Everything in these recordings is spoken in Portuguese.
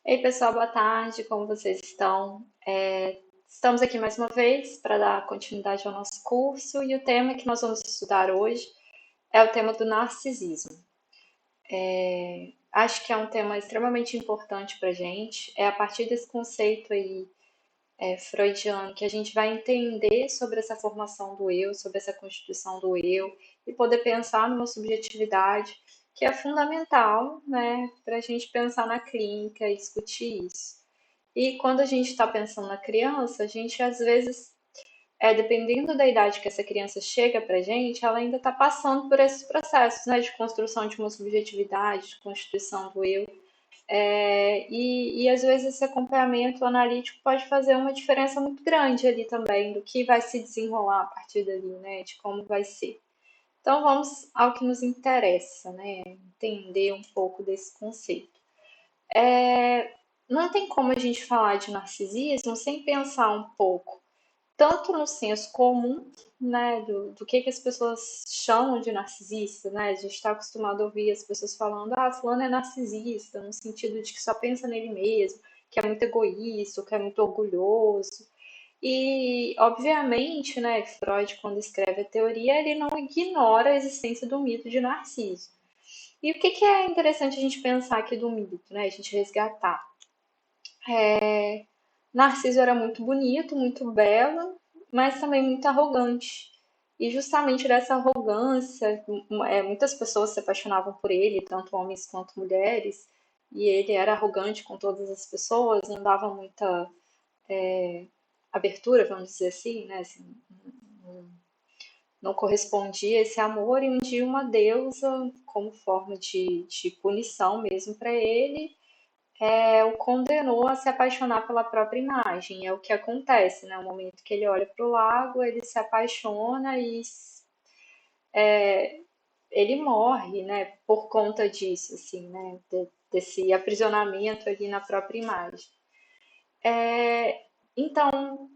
Ei, pessoal, boa tarde, como vocês estão? Estamos aqui mais uma vez para dar continuidade ao nosso curso e o tema que nós vamos estudar hoje é o tema do narcisismo. Acho que é um tema extremamente importante para a gente. É a partir desse conceito aí, freudiano que a gente vai entender sobre essa formação do eu, sobre essa constituição do eu e poder pensar numa subjetividade que é fundamental, né, para a gente pensar na clínica e discutir isso. E quando a gente está pensando na criança, a gente às vezes, dependendo da idade que essa criança chega para a gente, ela ainda está passando por esses processos, né, de construção de uma subjetividade, de constituição do eu. E às vezes esse acompanhamento analítico pode fazer uma diferença muito grande ali também, do que vai se desenrolar a partir dali, né, de como vai ser. Então vamos ao que nos interessa, né, entender um pouco desse conceito. Não tem como a gente falar de narcisismo sem pensar um pouco, tanto no senso comum, né, do que as pessoas chamam de narcisista, né? A gente está acostumado a ouvir as pessoas falando, ah, fulano é narcisista, no sentido de que só pensa nele mesmo, que é muito egoísta, que é muito orgulhoso. E, obviamente, né, Freud, quando escreve a teoria, ele não ignora a existência do mito de Narciso. E o que que é interessante a gente pensar aqui do mito, né? A gente resgatar. Narciso era muito bonito, muito belo, mas também muito arrogante. E justamente dessa arrogância, muitas pessoas se apaixonavam por ele, tanto homens quanto mulheres, e ele era arrogante com todas as pessoas, não dava muita abertura, vamos dizer assim, né? Assim, não correspondia a esse amor, e um dia uma deusa, como forma de punição mesmo para ele, o condenou a se apaixonar pela própria imagem. É o que acontece, né? No momento que ele olha para o lago, ele se apaixona e ele morre, né? Por conta disso, assim, né? Desse aprisionamento ali na própria imagem. Então,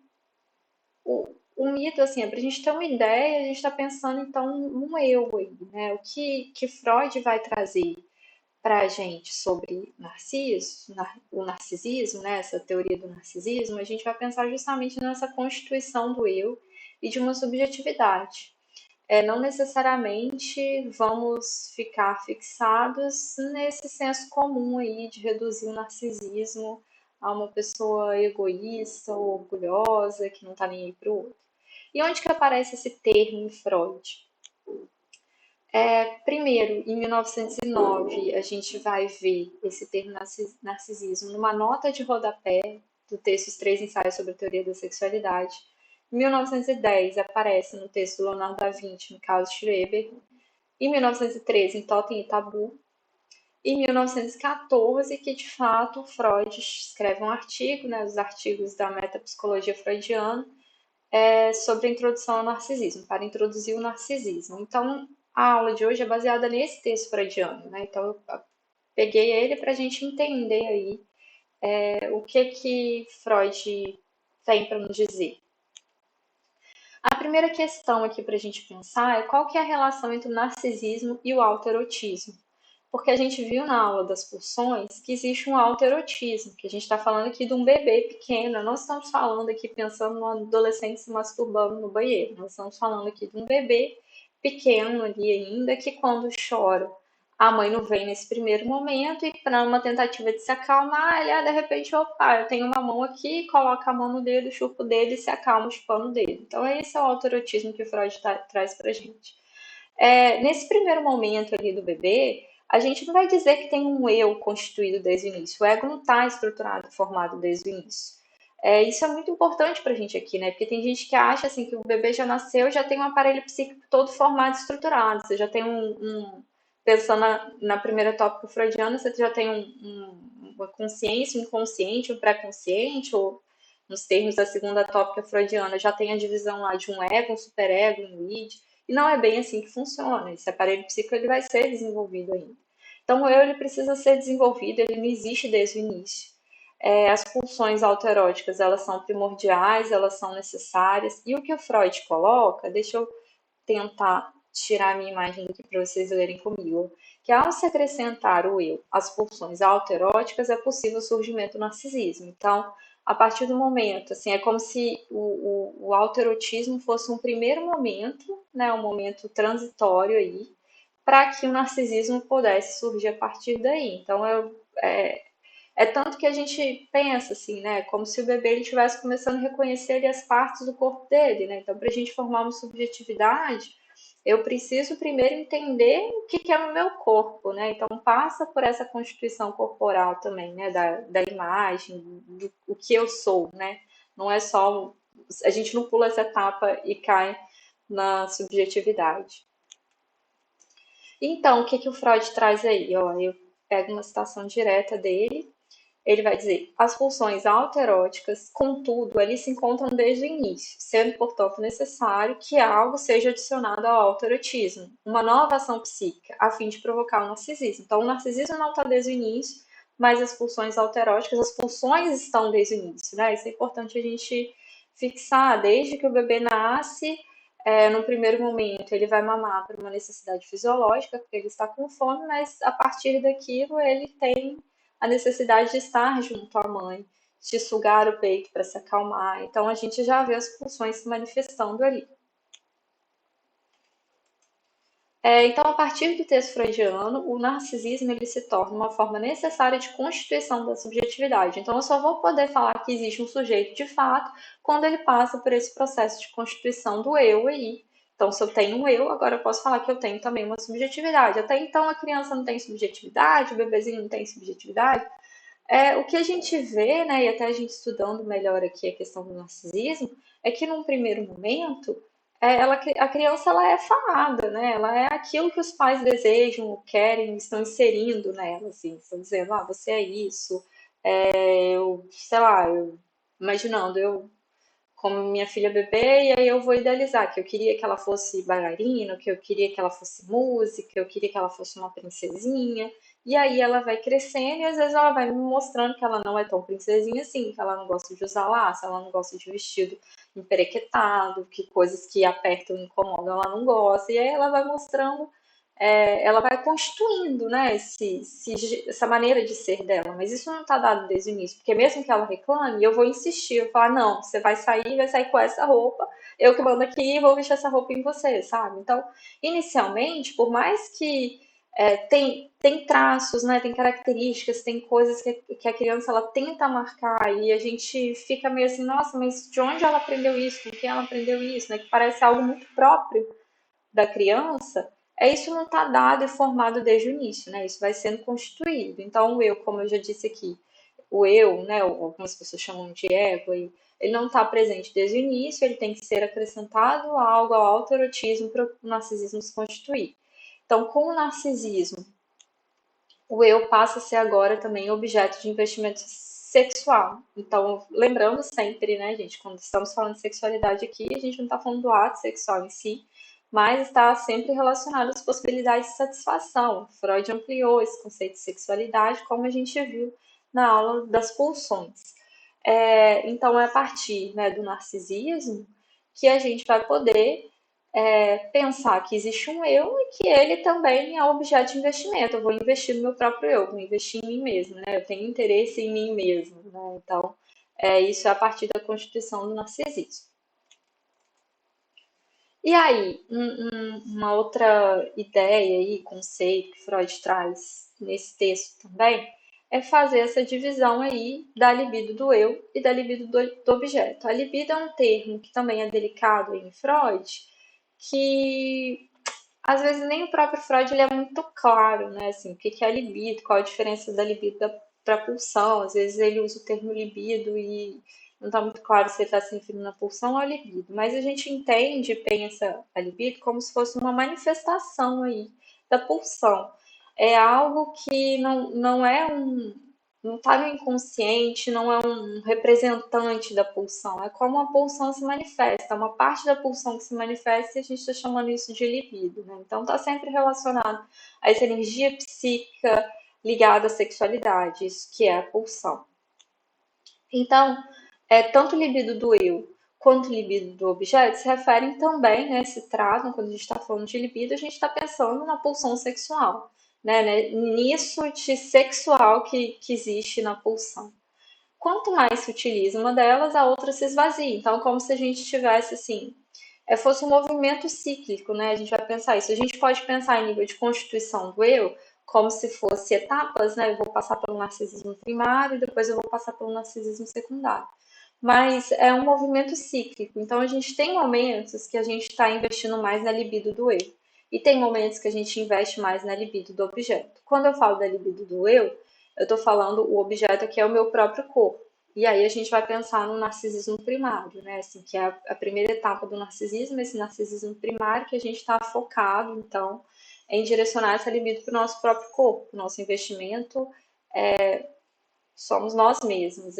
o mito, assim, é para a gente ter uma ideia, a gente está pensando, então, num eu aí, né? O que Freud vai trazer para a gente sobre Narciso, o narcisismo, né, essa teoria do narcisismo, a gente vai pensar justamente nessa constituição do eu e de uma subjetividade. Não necessariamente vamos ficar fixados nesse senso comum aí de reduzir o narcisismo a uma pessoa egoísta ou orgulhosa que não está nem aí para o outro. E onde que aparece esse termo em Freud? Primeiro, em 1909, a gente vai ver esse termo narcisismo numa nota de rodapé do texto Os Três Ensaios sobre a Teoria da Sexualidade. Em 1910, aparece no texto do Leonardo da Vinci, no caso Schreber. Em 1913, em Totem e Tabu. Em 1914, que de fato Freud escreve um artigo, né, os artigos da metapsicologia freudiana, sobre a introdução ao narcisismo, para introduzir o narcisismo. Então, a aula de hoje é baseada nesse texto freudiano, né? Então, eu peguei ele para a gente entender aí o que Freud tem para nos dizer. A primeira questão aqui para a gente pensar é qual que é a relação entre o narcisismo e o autoerotismo. Porque a gente viu na aula das pulsões que existe um autoerotismo, que a gente está falando aqui de um bebê pequeno, nós estamos falando aqui pensando no adolescente se masturbando no banheiro, nós estamos falando aqui de um bebê pequeno ali ainda, que quando chora, a mãe não vem nesse primeiro momento, e para uma tentativa de se acalmar, ele, de repente, opa, eu tenho uma mão aqui, coloca a mão no dedo, chupa o dedo e se acalma chupando o dedo. Então, esse é o autoerotismo que o Freud traz para gente. Nesse primeiro momento ali do bebê, a gente não vai dizer que tem um eu constituído desde o início. O ego não está estruturado, formado desde o início. Isso é muito importante para a gente aqui, né? Porque tem gente que acha assim que o bebê já nasceu, já tem um aparelho psíquico todo formado, estruturado. Você já tem pensando na primeira tópica freudiana, você já tem uma consciência, um inconsciente, um pré-consciente, ou nos termos da segunda tópica freudiana, já tem a divisão lá de um ego, um superego, um id. E não é bem assim que funciona. Esse aparelho psíquico ele vai ser desenvolvido ainda. Então, o eu ele precisa ser desenvolvido, ele não existe desde o início. As pulsões autoeróticas, elas são primordiais, elas são necessárias. E o que o Freud coloca, deixa eu tentar tirar a minha imagem aqui para vocês lerem comigo. que ao se acrescentar o eu às pulsões autoeróticas, é possível o surgimento do narcisismo. Então, a partir do momento, assim, é como se o autoerotismo fosse um primeiro momento, né, um momento transitório aí, para que o narcisismo pudesse surgir a partir daí. Então, é tanto que a gente pensa assim, né? Como se o bebê ele estivesse começando a reconhecer ali as partes do corpo dele, né? Então, para a gente formar uma subjetividade, eu preciso primeiro entender o que é o meu corpo, né? Então, passa por essa constituição corporal também, né? Da imagem, do o que eu sou, né? Não é só. A gente não pula essa etapa e cai na subjetividade. Então, o que o Freud traz aí? Ó, eu pego uma citação direta dele. Ele vai dizer: as pulsões autoeróticas, contudo, ali se encontram desde o início, sendo, portanto, necessário que algo seja adicionado ao autoerotismo, uma nova ação psíquica, a fim de provocar o narcisismo. Então, o narcisismo não está desde o início, mas as pulsões autoeróticas, as pulsões estão desde o início, né? Isso é importante a gente fixar, desde que o bebê nasce. No primeiro momento, ele vai mamar por uma necessidade fisiológica, porque ele está com fome, mas a partir daquilo ele tem a necessidade de estar junto à mãe, de sugar o peito para se acalmar. Então a gente já vê as pulsões se manifestando ali. Então, a partir do texto freudiano, o narcisismo ele se torna uma forma necessária de constituição da subjetividade. Então, eu só vou poder falar que existe um sujeito de fato quando ele passa por esse processo de constituição do eu aí. Então, se eu tenho um eu, agora eu posso falar que eu tenho também uma subjetividade. Até então, a criança não tem subjetividade, o bebezinho não tem subjetividade. O que a gente vê, né, e até a gente estudando melhor aqui a questão do narcisismo, é que num primeiro momento, a criança ela é falada, né? Ela é aquilo que os pais desejam, querem, estão inserindo nela, assim, estão dizendo, ah, você é isso, sei lá, imaginando, eu como minha filha bebê, e aí eu vou idealizar que eu queria que ela fosse bailarina, que eu queria que ela fosse música, que eu queria que ela fosse uma princesinha. E aí ela vai crescendo e às vezes ela vai me mostrando que ela não é tão princesinha assim, que ela não gosta de usar laço, ela não gosta de vestido emperequetado, que coisas que apertam e incomodam ela não gosta. E aí ela vai mostrando, ela vai constituindo, né, essa maneira de ser dela, mas isso não está dado desde o início, porque mesmo que ela reclame, eu vou insistir, eu vou falar, não, você vai sair com essa roupa, eu que mando aqui e vou vestir essa roupa em você, sabe? Então, inicialmente, por mais que tem traços, né, tem características, tem coisas que a criança ela tenta marcar e a gente fica meio assim, nossa, mas de onde ela aprendeu isso? Com quem ela aprendeu isso? Né? Que parece algo muito próprio da criança, isso não está dado e formado desde o início, né? Isso vai sendo constituído. Então, o eu, como eu já disse aqui, o eu, né, algumas pessoas chamam de ego, ele não está presente desde o início, ele tem que ser acrescentado algo ao autoerotismo para o narcisismo se constituir. Então, com o narcisismo, o eu passa a ser agora também objeto de investimento sexual. Então, lembrando sempre, né, gente, quando estamos falando de sexualidade aqui, a gente não está falando do ato sexual em si, mas está sempre relacionado às possibilidades de satisfação. Freud ampliou esse conceito de sexualidade, como a gente viu na aula das pulsões. Então, é a partir, né, do narcisismo que a gente vai poder pensar que existe um eu e que ele também é objeto de investimento. Eu vou investir no meu próprio eu, vou investir em mim mesmo, né? Eu tenho interesse em mim mesmo, né? Então, isso é a partir da constituição do narcisismo. E aí, uma outra ideia e conceito que Freud traz nesse texto também é fazer essa divisão aí da libido do eu e da libido do objeto. A libido é um termo que também é delicado em Freud, que às vezes nem o próprio Freud ele é muito claro, né? Assim, o que é a libido, qual a diferença da libido para pulsão. Às vezes ele usa o termo libido e não está muito claro se ele está se referindo à pulsão ou à libido. Mas a gente entende e pensa a libido como se fosse uma manifestação aí da pulsão. É algo que não é não está no inconsciente, não é um representante da pulsão, é como a pulsão se manifesta, é uma parte da pulsão que se manifesta e a gente está chamando isso de libido, né? Então está sempre relacionado a essa energia psíquica ligada à sexualidade, isso que é a pulsão. Então, tanto o libido do eu quanto o libido do objeto se referem também, né, se tratam, quando a gente está falando de libido, a gente está pensando na pulsão sexual. nisso de sexual que existe na pulsão. Quanto mais se utiliza uma delas, a outra se esvazia. Então, como se a gente tivesse assim, fosse um movimento cíclico, né? A gente vai pensar isso. A gente pode pensar em nível de constituição do eu, como se fosse etapas, né? Eu vou passar pelo narcisismo primário, depois eu vou passar pelo narcisismo secundário. Mas é um movimento cíclico. Então, a gente tem momentos que a gente está investindo mais na libido do eu. E tem momentos que a gente investe mais na libido do objeto. Quando eu falo da libido do eu estou falando o objeto que é o meu próprio corpo. E aí a gente vai pensar no narcisismo primário, né? Assim, que é a primeira etapa do narcisismo, esse narcisismo primário que a gente está focado, então, em direcionar essa libido para o nosso próprio corpo, o nosso investimento somos nós mesmos.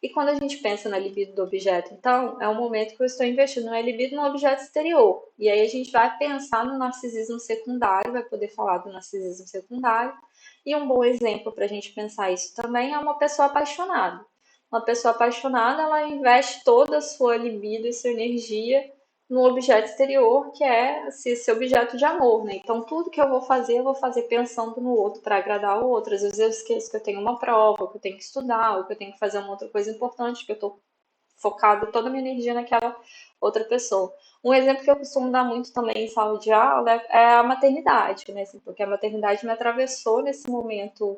E quando a gente pensa na libido do objeto, então, é um momento que eu estou investindo na libido no objeto exterior. E aí a gente vai pensar no narcisismo secundário, vai poder falar do narcisismo secundário. E um bom exemplo para a gente pensar isso também é uma pessoa apaixonada. Uma pessoa apaixonada, ela investe toda a sua libido e sua energia no objeto exterior, que é esse objeto de amor, né? Então, tudo que eu vou fazer pensando no outro para agradar o outro. Às vezes eu esqueço que eu tenho uma prova, que eu tenho que estudar, ou que eu tenho que fazer uma outra coisa importante, que eu estou focado toda a minha energia naquela outra pessoa. Um exemplo que eu costumo dar muito também em sala de aula é a maternidade, né? Assim, porque a maternidade me atravessou nesse momento,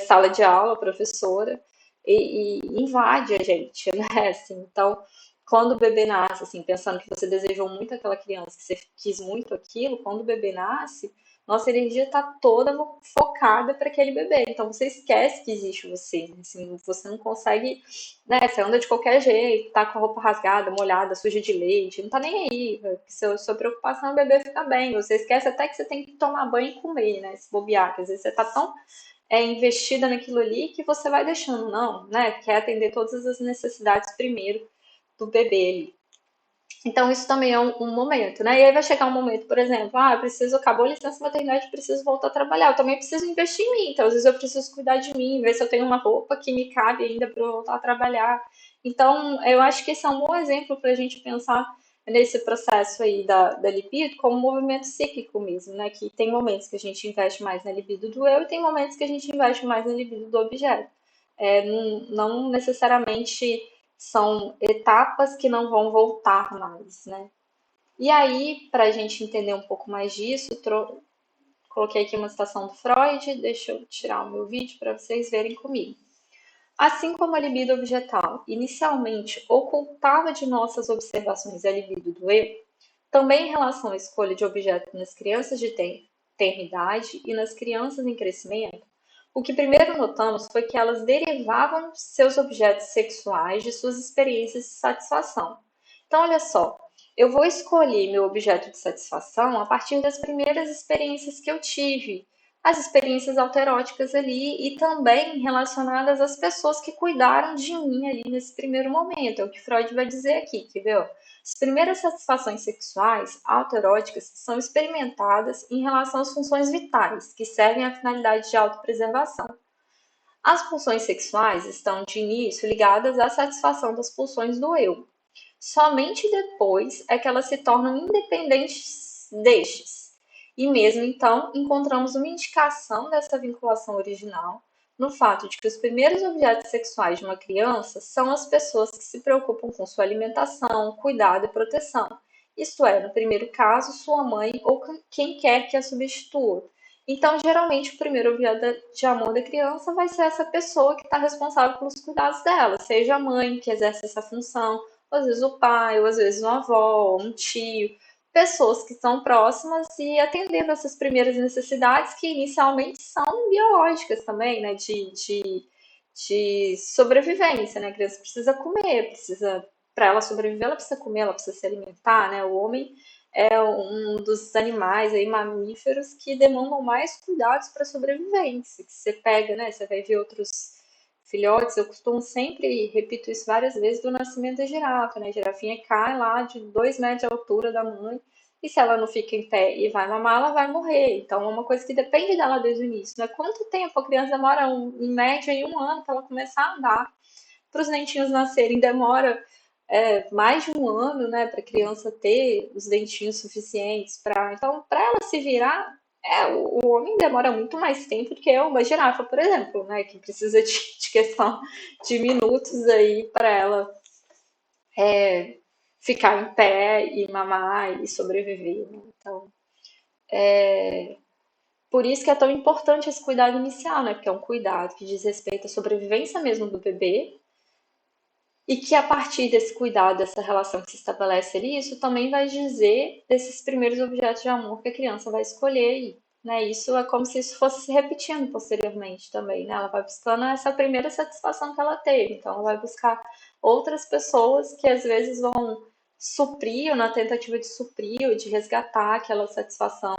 sala de aula, professora, e invade a gente, né? Assim, então, quando o bebê nasce, assim, pensando que você desejou muito aquela criança, que você quis muito aquilo, quando o bebê nasce, nossa energia está toda focada para aquele bebê. Então você esquece que existe você. Assim, você não consegue, né? Você anda de qualquer jeito, tá com a roupa rasgada, molhada, suja de leite, não tá nem aí. Sua preocupação é o bebê ficar bem. Você esquece até que você tem que tomar banho e comer, né? Se bobear, que às vezes você tá tão investida naquilo ali que você vai deixando, não, né? Quer atender todas as necessidades primeiro do bebê ali. Então, isso também é um momento, né? E aí vai chegar um momento, por exemplo, eu preciso, acabou a licença maternidade, preciso voltar a trabalhar. Eu também preciso investir em mim, então às vezes eu preciso cuidar de mim, ver se eu tenho uma roupa que me cabe ainda para eu voltar a trabalhar. Então, eu acho que esse é um bom exemplo para a gente pensar nesse processo aí da libido como um movimento cíclico mesmo, né? Que tem momentos que a gente investe mais na libido do eu e tem momentos que a gente investe mais na libido do objeto. Não necessariamente são etapas que não vão voltar mais, né? E aí, para a gente entender um pouco mais disso, coloquei aqui uma citação do Freud, deixa eu tirar o meu vídeo para vocês verem comigo. Assim como a libido objetal inicialmente ocultava de nossas observações a libido do eu, também em relação à escolha de objeto nas crianças de tenra idade e nas crianças em crescimento, o que primeiro notamos foi que elas derivavam seus objetos sexuais de suas experiências de satisfação. Então, olha só, eu vou escolher meu objeto de satisfação a partir das primeiras experiências que eu tive, as experiências autoeróticas ali e também relacionadas às pessoas que cuidaram de mim ali nesse primeiro momento. É o que Freud vai dizer aqui, que viu? As primeiras satisfações sexuais autoeróticas são experimentadas em relação às funções vitais, que servem à finalidade de autopreservação. As pulsões sexuais estão, de início, ligadas à satisfação das pulsões do eu. Somente depois é que elas se tornam independentes destes. E mesmo então, encontramos uma indicação dessa vinculação original no fato de que os primeiros objetos sexuais de uma criança são as pessoas que se preocupam com sua alimentação, cuidado e proteção. Isto é, no primeiro caso, sua mãe ou quem quer que a substitua. Então, geralmente, o primeiro objeto de amor da criança vai ser essa pessoa que está responsável pelos cuidados dela, seja a mãe que exerce essa função, ou às vezes o pai, ou às vezes uma avó, um tio, pessoas que estão próximas e atendendo essas primeiras necessidades que inicialmente são biológicas também, né, de sobrevivência, né, a criança precisa comer, precisa, para ela sobreviver, ela precisa comer, ela precisa se alimentar, né, o homem é um dos animais aí, mamíferos que demandam mais cuidados para a sobrevivência, que você pega, né, você vai ver outros filhotes, eu costumo sempre, repito isso várias vezes, do nascimento da girafa, né? A girafinha cai lá de 2 metros de altura da mãe, e se ela não fica em pé e vai mamar, ela vai morrer. Então é uma coisa que depende dela desde o início, né? Quanto tempo a criança demora, em média, aí 1 ano para ela começar a andar? Para os dentinhos nascerem, demora mais de 1 ano, né? Para a criança ter os dentinhos suficientes para. Então, para ela se virar, o homem demora muito mais tempo do que uma girafa, por exemplo, né? Que precisa de questão de minutos aí para ela ficar em pé e mamar e sobreviver, né? Então, por isso que é tão importante esse cuidado inicial, né? Porque é um cuidado que diz respeito à sobrevivência mesmo do bebê e que a partir desse cuidado, dessa relação que se estabelece ali, isso também vai dizer desses primeiros objetos de amor que a criança vai escolher aí, né? Isso é como se isso fosse se repetindo posteriormente também, né? Ela vai buscando essa primeira satisfação que ela teve, então ela vai buscar outras pessoas que às vezes vão suprir, ou na tentativa de suprir ou de resgatar aquela satisfação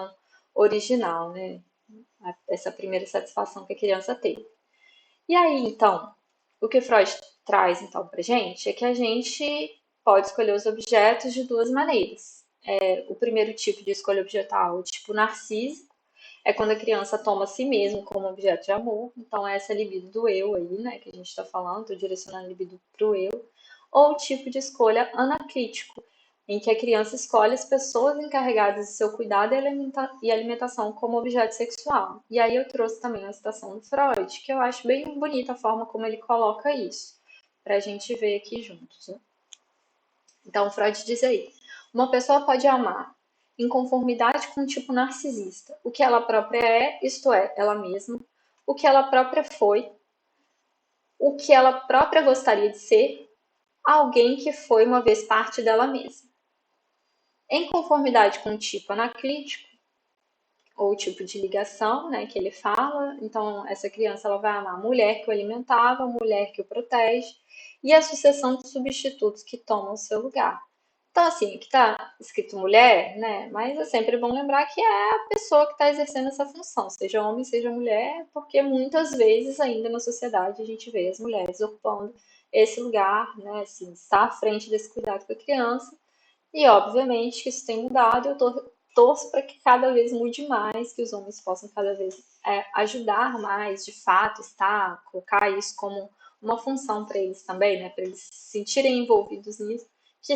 original, né? Essa primeira satisfação que a criança teve. E aí, então, o que Freud traz então para gente é que a gente pode escolher os objetos de duas maneiras. O primeiro tipo de escolha objetal, o tipo narcísico, é quando a criança toma a si mesmo como objeto de amor. Então, essa libido do eu aí, né, que a gente está falando, estou direcionando a libido para o eu. Ou o tipo de escolha anacrítico, em que a criança escolhe as pessoas encarregadas de seu cuidado e alimentação como objeto sexual. E aí eu trouxe também a citação do Freud, que eu acho bem bonita a forma como ele coloca isso, para a gente ver aqui juntos, né? Então, Freud diz aí: uma pessoa pode amar em conformidade com o tipo narcisista, o que ela própria é, isto é, ela mesma, o que ela própria foi, o que ela própria gostaria de ser, alguém que foi uma vez parte dela mesma. Em conformidade com o tipo anaclítico, ou o tipo de ligação, né, que ele fala, então essa criança ela vai amar a mulher que o alimentava, a mulher que o protege, e a sucessão de substitutos que tomam o seu lugar. Então, assim, aqui está escrito mulher, né? Mas é sempre bom lembrar que é a pessoa que está exercendo essa função, seja homem, seja mulher, porque muitas vezes ainda na sociedade a gente vê as mulheres ocupando esse lugar, né? Assim, está à frente desse cuidado com a criança. E obviamente que isso tem mudado, eu torço para que cada vez mude mais, que os homens possam cada vez ajudar mais, de fato, estar, colocar isso como uma função para eles também, né? Para eles se sentirem envolvidos nisso, que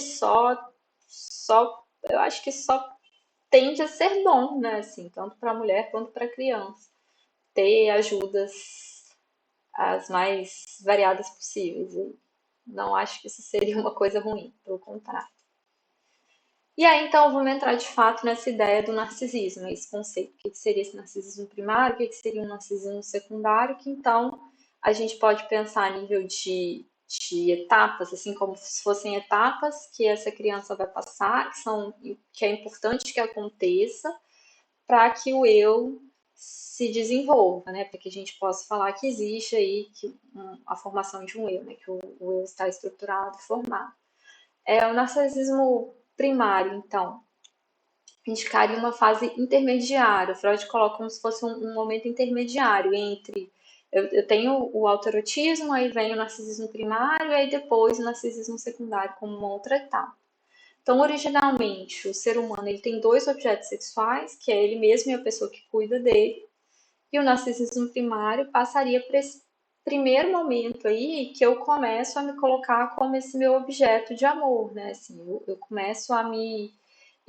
eu acho que só tende a ser bom, né? Assim, tanto para a mulher quanto para a criança, ter ajudas as mais variadas possíveis. Eu não acho que isso seria uma coisa ruim, pelo contrário. E aí, então, vamos entrar de fato nessa ideia do narcisismo, esse conceito. O que seria esse narcisismo primário, o que seria um narcisismo secundário, que então a gente pode pensar a nível de etapas, assim como se fossem etapas que essa criança vai passar, que é importante que aconteça para que o eu se desenvolva, né? Para que a gente possa falar que existe aí a formação de um eu, né? Que o eu está estruturado, formado. O narcisismo primário, então, indicaria uma fase intermediária. Freud coloca como se fosse um momento intermediário entre eu tenho o autoerotismo, aí vem o narcisismo primário, aí depois o narcisismo secundário como uma outra etapa. Então, originalmente, o ser humano ele tem dois objetos sexuais, que é ele mesmo e a pessoa que cuida dele, e o narcisismo primário passaria por esse primeiro momento aí que eu começo a me colocar como esse meu objeto de amor, né? Assim, eu começo a me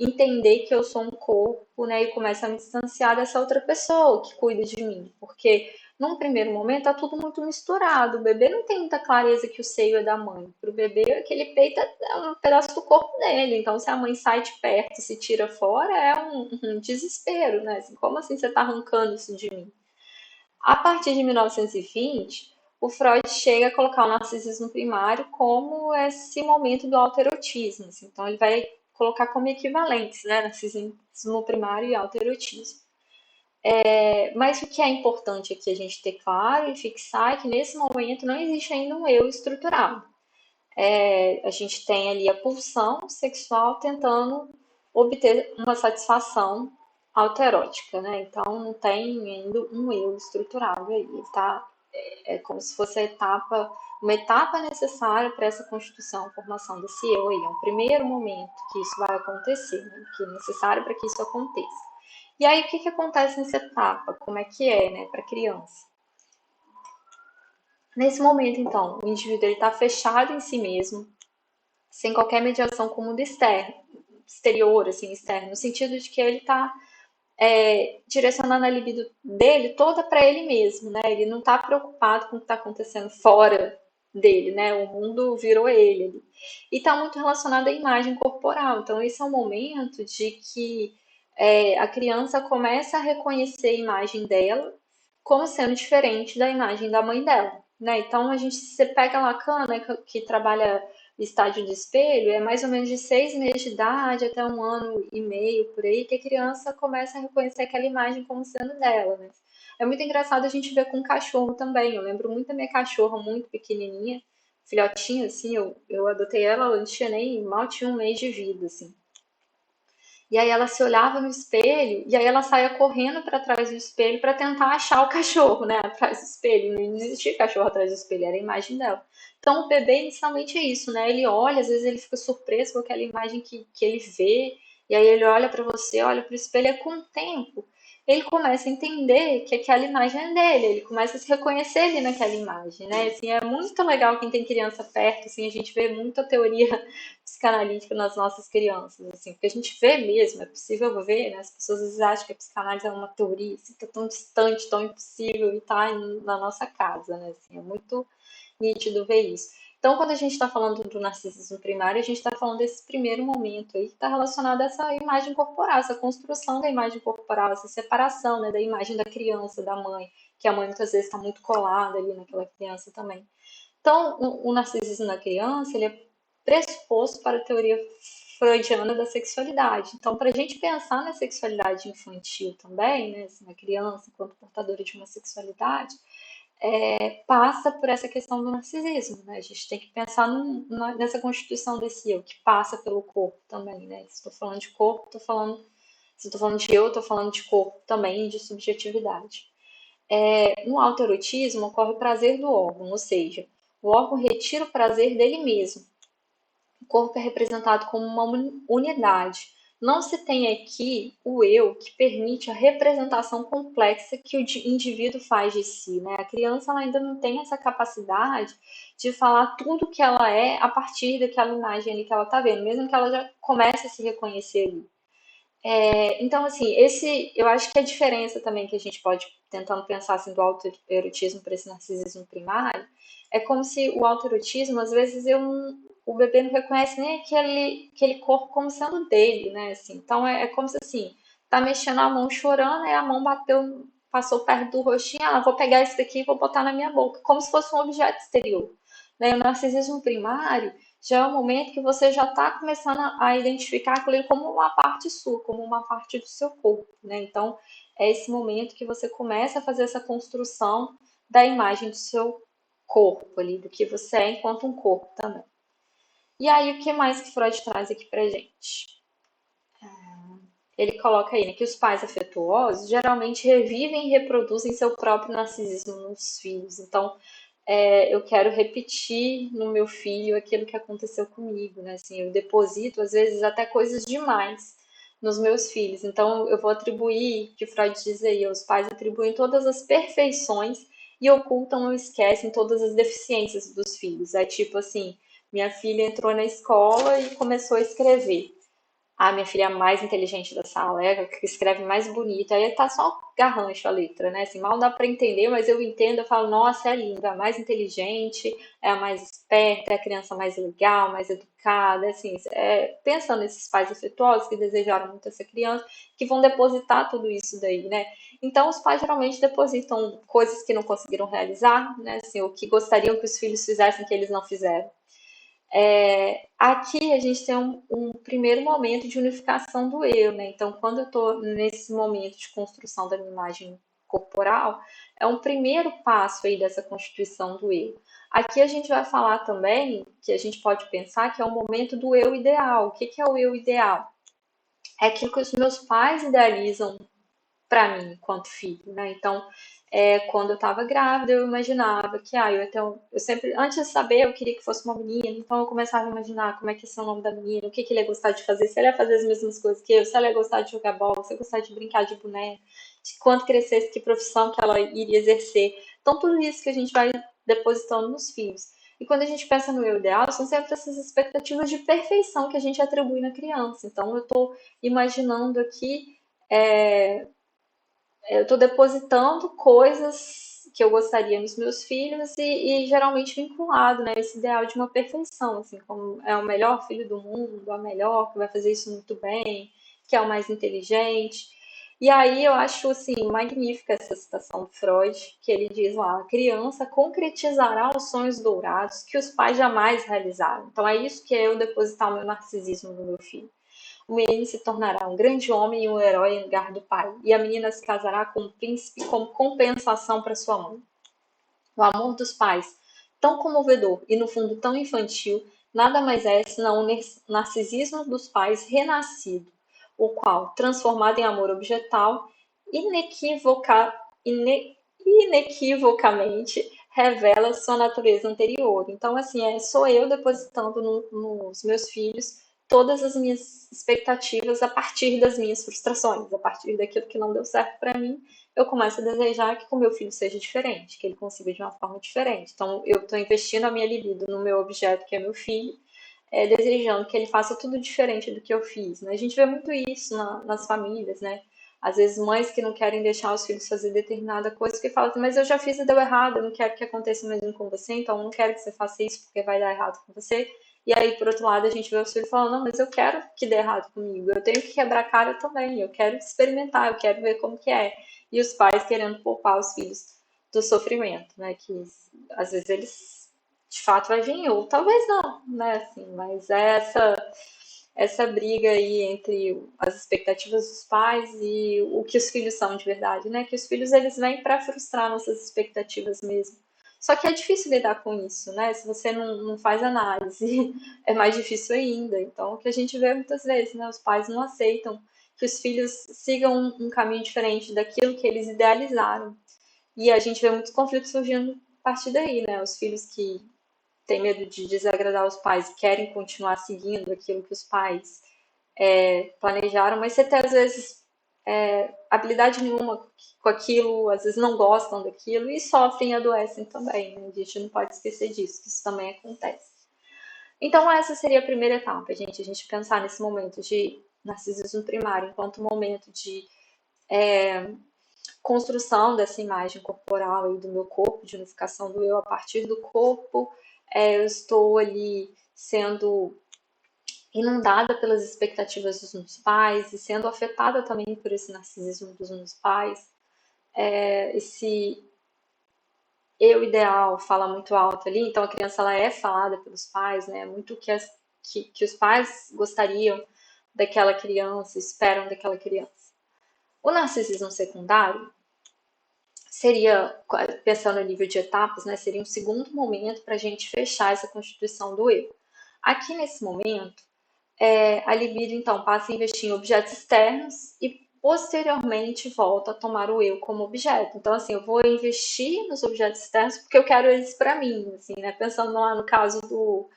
entender que eu sou um corpo, né? E começo a me distanciar dessa outra pessoa que cuida de mim, porque num primeiro momento tá tudo muito misturado. O bebê não tem muita clareza que o seio é da mãe. Para o bebê, aquele peito é um pedaço do corpo dele. Então, se a mãe sai de perto, se tira fora, é um desespero, né? Assim, como assim você está arrancando isso de mim? A partir de 1920, o Freud chega a colocar o narcisismo primário como esse momento do autoerotismo. Assim. Então, ele vai colocar como equivalentes, né? Narcisismo primário e autoerotismo. Mas o que é importante aqui a gente ter claro e fixar é que nesse momento não existe ainda um eu estruturado. A gente tem ali a pulsão sexual tentando obter uma satisfação autoerótica, né? Então não tem ainda um eu estruturado aí, tá? É como se fosse uma etapa necessária para essa constituição, formação desse eu aí. É um primeiro momento que isso vai acontecer, né? Que é necessário para que isso aconteça. E aí, o que acontece nessa etapa? Como é que é, né, para a criança? Nesse momento, então, o indivíduo está fechado em si mesmo, sem qualquer mediação com o mundo externo, exterior, assim, externo, no sentido de que ele está direcionando a libido dele toda para ele mesmo, né? Ele não está preocupado com o que está acontecendo fora dele, né? O mundo virou ele. E está muito relacionado à imagem corporal. Então, esse é um momento de que a criança começa a reconhecer a imagem dela como sendo diferente da imagem da mãe dela, né? Então, você pega a Lacan, né, que trabalha estágio de espelho, é mais ou menos de 6 meses de idade até 1 ano e meio, por aí, que a criança começa a reconhecer aquela imagem como sendo dela, né? É muito engraçado a gente ver com cachorro também. Eu lembro muito da minha cachorra, muito pequenininha, filhotinha, assim, eu adotei ela, ela não tinha nem, mal tinha 1 mês de vida, assim. E aí ela se olhava no espelho e aí ela saía correndo para trás do espelho para tentar achar o cachorro, né? Atrás do espelho. Não existia cachorro atrás do espelho, era a imagem dela. Então o bebê inicialmente é isso, né? Ele olha, às vezes ele fica surpreso com aquela imagem que ele vê, e aí ele olha para você, olha para o espelho, e com o tempo ele começa a entender que aquela imagem é dele, ele começa a se reconhecer ali naquela imagem, né? Assim, é muito legal quem tem criança perto, assim, a gente vê muita teoria psicanalítica nas nossas crianças, assim, porque a gente vê mesmo, é possível ver, né? As pessoas às vezes acham que a psicanálise é uma teoria, assim, que é tão distante, tão impossível e tá na nossa casa, né? Assim, é muito nítido ver isso. Então, quando a gente está falando do narcisismo primário, a gente está falando desse primeiro momento aí que está relacionado a essa imagem corporal, essa construção da imagem corporal, essa separação, né, da imagem da criança, da mãe, que a mãe muitas vezes está muito colada ali naquela criança também. Então, o narcisismo na criança, ele é pressuposto para a teoria freudiana da sexualidade. Então, para a gente pensar na sexualidade infantil também, né, assim, na criança enquanto portadora de uma sexualidade, passa por essa questão do narcisismo, né? A gente tem que pensar nessa constituição desse eu, que passa pelo corpo também, né? Se estou falando de corpo, se estou falando de eu, estou falando de corpo também, de subjetividade. No autoerotismo ocorre o prazer do órgão, ou seja, o órgão retira o prazer dele mesmo. O corpo é representado como uma unidade. Não se tem aqui o eu que permite a representação complexa que o indivíduo faz de si, né? A criança ela ainda não tem essa capacidade de falar tudo que ela é a partir daquela imagem ali que ela está vendo, mesmo que ela já comece a se reconhecer ali. Então, assim, eu acho que a diferença também que a gente pode, tentando pensar assim, do autoerotismo para esse narcisismo primário, é como se o autoerotismo, às vezes, o bebê não reconhece nem aquele corpo como sendo dele, né? Assim, então, é como se, assim, tá mexendo a mão chorando, aí a mão bateu, passou perto do rostinho, vou pegar esse daqui e vou botar na minha boca, como se fosse um objeto exterior. Né? O narcisismo primário já é o momento que você já está começando a identificar aquilo como uma parte sua, como uma parte do seu corpo, né? Então, é esse momento que você começa a fazer essa construção da imagem do seu corpo ali, do que você é enquanto um corpo também. E aí, o que mais que Freud traz aqui pra gente? Ele coloca aí, né, que os pais afetuosos geralmente revivem e reproduzem seu próprio narcisismo nos filhos. Então, eu quero repetir no meu filho aquilo que aconteceu comigo, né? Assim, eu deposito, às vezes, até coisas demais nos meus filhos. Então, eu vou atribuir, que Freud diz aí, os pais atribuem todas as perfeições e ocultam ou esquecem todas as deficiências dos filhos. É tipo assim, minha filha entrou na escola e começou a escrever. Minha filha é a mais inteligente da sala, é a que escreve mais bonito. Aí tá só garrancho a letra, né? Assim, mal dá para entender, mas eu entendo, eu falo, nossa, é linda, é a mais inteligente, é a mais esperta, é a criança mais legal, mais educada, assim, pensando nesses pais afetuosos que desejaram muito essa criança, que vão depositar tudo isso daí, né? Então, os pais geralmente depositam coisas que não conseguiram realizar, né? Assim, o que gostariam que os filhos fizessem que eles não fizeram. Aqui a gente tem um primeiro momento de unificação do eu, né? Então, quando eu estou nesse momento de construção da minha imagem corporal, é um primeiro passo aí dessa constituição do eu. Aqui a gente vai falar também que a gente pode pensar que é o momento do eu ideal. O que é o eu ideal? É aquilo que os meus pais idealizam para mim enquanto filho, né? Então, quando eu estava grávida, eu imaginava que, eu sempre, antes de saber, eu queria que fosse uma menina, então eu começava a imaginar como é que ia ser o nome da menina, o que ele ia gostar de fazer, se ela ia fazer as mesmas coisas que eu, se ela ia gostar de jogar bola, se ela ia gostar de brincar de boneca, de quando crescesse, que profissão que ela iria exercer. Então, tudo isso que a gente vai depositando nos filhos. E quando a gente pensa no eu ideal, são sempre essas expectativas de perfeição que a gente atribui na criança. Então, eu estou imaginando aqui eu estou depositando coisas que eu gostaria nos meus filhos e geralmente vinculado, né, esse ideal de uma perfeição, assim, como é o melhor filho do mundo, a melhor, que vai fazer isso muito bem, que é o mais inteligente. E aí eu acho, assim, magnífica essa citação do Freud, que ele diz lá, a criança concretizará os sonhos dourados que os pais jamais realizaram. Então é isso que é eu depositar o meu narcisismo no meu filho. O menino se tornará um grande homem e um herói em lugar do pai, e a menina se casará com um príncipe como compensação para sua mãe. O amor dos pais, tão comovedor e no fundo tão infantil, nada mais é senão o narcisismo dos pais renascido, o qual, transformado em amor objetal, inequivoca, inequivocamente revela sua natureza anterior. Então, assim, sou eu depositando nos meus filhos todas as minhas expectativas a partir das minhas frustrações, a partir daquilo que não deu certo para mim, eu começo a desejar que o meu filho seja diferente, que ele consiga de uma forma diferente. Então, eu estou investindo a minha libido no meu objeto, que é meu filho, desejando que ele faça tudo diferente do que eu fiz, né? A gente vê muito isso nas famílias, né? Às vezes mães que não querem deixar os filhos fazer determinada coisa, que falam assim, mas eu já fiz e deu errado, eu não quero que aconteça o mesmo com você, então eu não quero que você faça isso porque vai dar errado com você. E aí, por outro lado, a gente vê os filhos falando, não, mas eu quero que dê errado comigo, eu tenho que quebrar a cara também, eu quero experimentar, eu quero ver como que é. E os pais querendo poupar os filhos do sofrimento, né? Que às vezes eles de fato vai vir, ou talvez não, né? Assim, mas é essa briga aí entre as expectativas dos pais e o que os filhos são de verdade, né? Que os filhos eles vêm para frustrar nossas expectativas mesmo. Só que é difícil lidar com isso, né? Se você não faz análise, é mais difícil ainda. Então, o que a gente vê muitas vezes, né? Os pais não aceitam que os filhos sigam um caminho diferente daquilo que eles idealizaram. E a gente vê muitos conflitos surgindo a partir daí, né? Os filhos que têm medo de desagradar os pais e querem continuar seguindo aquilo que os pais planejaram, mas você tem, às vezes, habilidade nenhuma com aquilo, às vezes não gostam daquilo e sofrem e adoecem também, né? A gente não pode esquecer disso, que isso também acontece. Então, essa seria a primeira etapa, gente, a gente pensar nesse momento de narcisismo primário enquanto momento de construção dessa imagem corporal aí do meu corpo, de unificação do eu a partir do corpo. Eu estou ali sendo inundada pelas expectativas dos meus pais e sendo afetada também por esse narcisismo dos meus pais. Esse eu ideal fala muito alto ali, então a criança ela é falada pelos pais, né? Muito que os pais gostariam daquela criança, esperam daquela criança. O narcisismo secundário seria, pensando no nível de etapas, né, seria um segundo momento para a gente fechar essa constituição do eu. Aqui nesse momento, a libido então passa a investir em objetos externos e posteriormente volta a tomar o eu como objeto. Então, assim, eu vou investir nos objetos externos porque eu quero eles para mim, assim, né? Pensando lá no caso do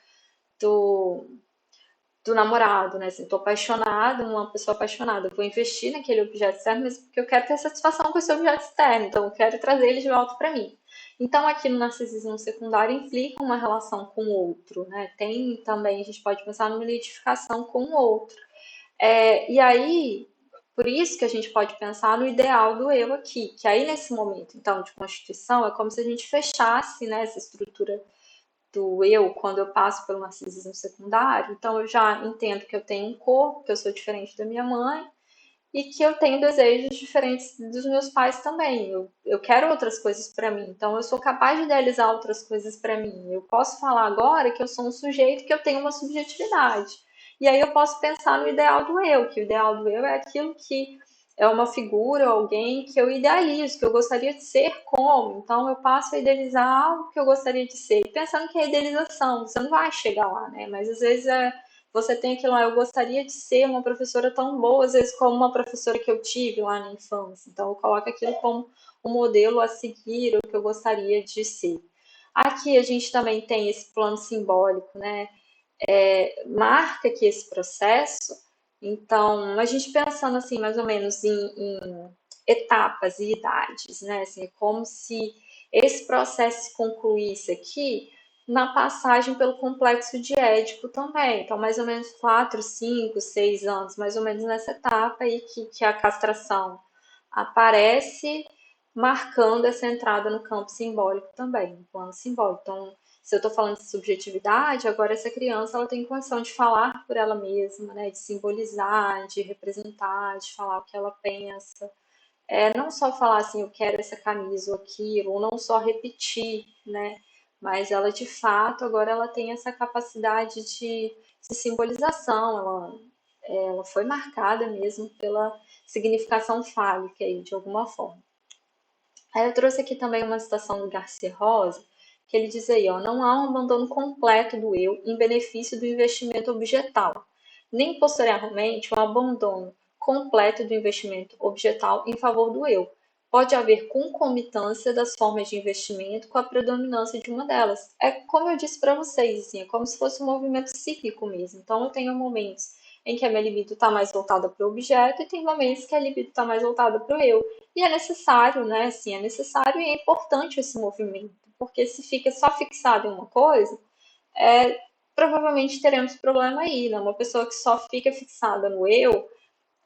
do namorado, né? Assim, tô apaixonada, uma pessoa apaixonada, eu vou investir naquele objeto externo, mas porque eu quero ter satisfação com esse objeto externo, então eu quero trazer ele de volta para mim. Então, aqui no narcisismo secundário implica uma relação com o outro, né? Tem também, a gente pode pensar numa identificação com o outro. E aí, por isso que a gente pode pensar no ideal do eu aqui, que aí nesse momento, então, de constituição, é como se a gente fechasse, né, essa estrutura do eu quando eu passo pelo narcisismo secundário, então eu já entendo que eu tenho um corpo, que eu sou diferente da minha mãe e que eu tenho desejos diferentes dos meus pais também. Eu quero outras coisas para mim, então eu sou capaz de idealizar outras coisas para mim. Eu posso falar agora que eu sou um sujeito que eu tenho uma subjetividade. E aí eu posso pensar no ideal do eu, que o ideal do eu é aquilo que é uma figura, alguém que eu idealizo, que eu gostaria de ser como. Então eu passo a idealizar algo que eu gostaria de ser, pensando que é idealização, você não vai chegar lá, né? Mas às vezes você tem aquilo lá, eu gostaria de ser uma professora tão boa, às vezes como uma professora que eu tive lá na infância. Então eu coloco aquilo como um modelo a seguir, o que eu gostaria de ser. Aqui a gente também tem esse plano simbólico, né? Marca aqui esse processo. Então, a gente pensando assim, mais ou menos em etapas e idades, né? Assim, é como se esse processo se concluísse aqui na passagem pelo complexo de Édipo também. Então, mais ou menos 4, 5, 6 anos, mais ou menos nessa etapa aí que a castração aparece, marcando essa entrada no campo simbólico também, no plano simbólico. Então, se eu estou falando de subjetividade, agora essa criança ela tem condição de falar por ela mesma, né, de simbolizar, de representar, de falar o que ela pensa. Não só falar assim, eu quero essa camisa ou aquilo, ou não só repetir, né? Mas ela de fato agora ela tem essa capacidade de simbolização, ela foi marcada mesmo pela significação fálica aí, de alguma forma. Aí eu trouxe aqui também uma citação do Garcia Rosa, que ele diz aí, ó, não há um abandono completo do eu em benefício do investimento objetal, nem posteriormente um abandono completo do investimento objetal em favor do eu. Pode haver concomitância das formas de investimento com a predominância de uma delas. É como eu disse para vocês, assim, é como se fosse um movimento cíclico mesmo. Então eu tenho momentos em que a minha libido está mais voltada para o objeto e tem momentos que a libido está mais voltada para o eu. E é necessário, né? Assim, é necessário e é importante esse movimento, porque se fica só fixado em uma coisa, provavelmente teremos problema aí, né? Uma pessoa que só fica fixada no eu,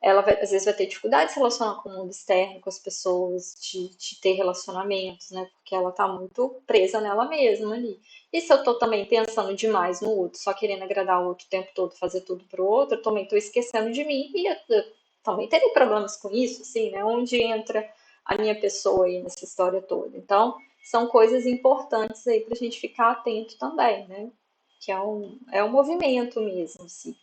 ela vai, às vezes vai ter dificuldade de se relacionar com o mundo externo, com as pessoas, de ter relacionamentos, né? Porque ela tá muito presa nela mesma ali. E se eu tô também pensando demais no outro, só querendo agradar o outro o tempo todo, fazer tudo pro outro, eu também tô esquecendo de mim e eu também terei problemas com isso, assim, né? Onde entra a minha pessoa aí nessa história toda. Então, são coisas importantes aí pra gente ficar atento também, né? Que é um movimento mesmo, assim.